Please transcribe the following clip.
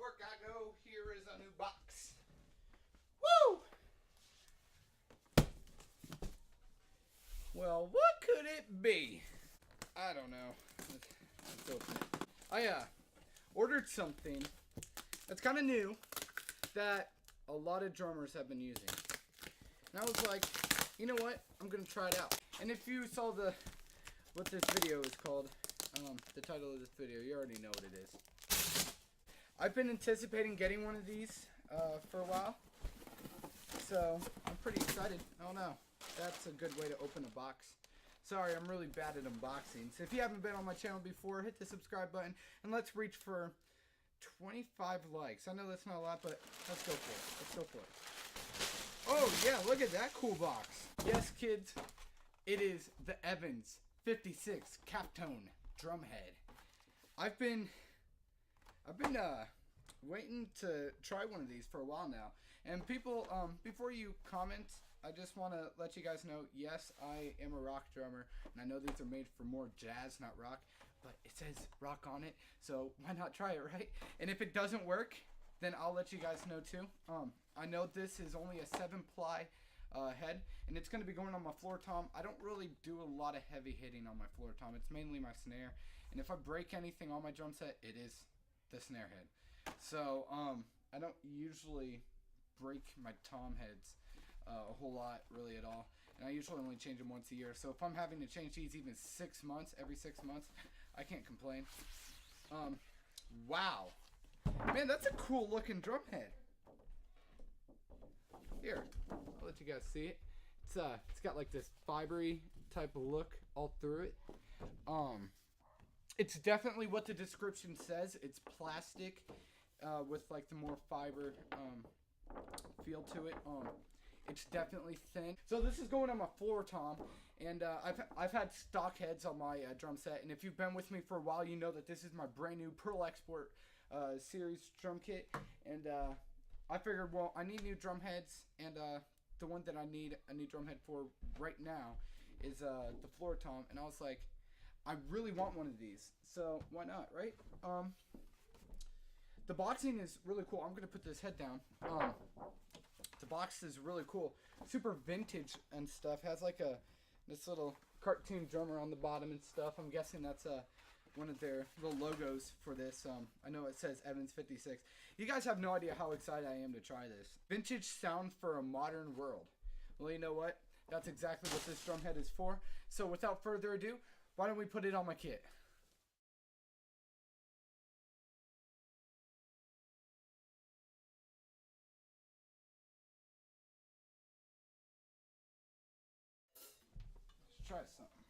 work I go. Here is a new box. Woo! Well, what could it be? I don't know. Let's open it. I ordered something that's kind of new that a lot of drummers have been using. And I was like, you know what? I'm gonna try it out. And if you saw what this video is called, the title of this video, you already know what it is. I've been anticipating getting one of these for a while, so I'm pretty excited. I don't know. That's a good way to open a box. Sorry, I'm really bad at unboxings. If you haven't been on my channel before, hit the subscribe button, and let's reach for 25 likes. I know that's not a lot, but let's go for it. Let's go for it. Oh, yeah, look at that cool box. Yes, kids, it is the Evans 56 calftone drum head. I've been waiting to try one of these for a while now. And people, before you comment, I just want to let you guys know, yes, I am a rock drummer, and I know these are made for more jazz, not rock, but it says rock on it, so why not try it, right? And if it doesn't work, then I'll let you guys know too. I know this is only a 7-ply head, and it's going to be going on my floor tom. I don't really do a lot of heavy hitting on my floor tom. It's mainly my snare, and if I break anything on my drum set, it is the snare head. So I don't usually break my tom heads a whole lot, really, at all, and I usually only change them once a year. So if I'm having to change these even 6 months, every 6 months, I can't complain. Wow, man, that's a cool looking drum head. Here, I'll let you guys see it. It's got like this fibery type of look all through it. It's definitely what the description says. It's plastic with like the more fiber feel to it. It's definitely thin. So this is going on my floor tom, and I've had stock heads on my drum set, and if you've been with me for a while, you know that this is my brand new Pearl Export series drum kit, and I figured, well, I need new drum heads, and the one that I need a new drum head for right now is the floor tom, and I was like, I really want one of these, so why not, right? The boxing is really cool. I'm gonna put this head down. The box is really cool, super vintage and stuff. Has like this little cartoon drummer on the bottom and stuff. I'm guessing that's one of their little logos for this. I know it says Evans 56. You guys have no idea how excited I am to try this. Vintage sound for a modern world. Well, you know what? That's exactly what this drum head is for. So without further ado, why don't we put it on my kit? Let's try something.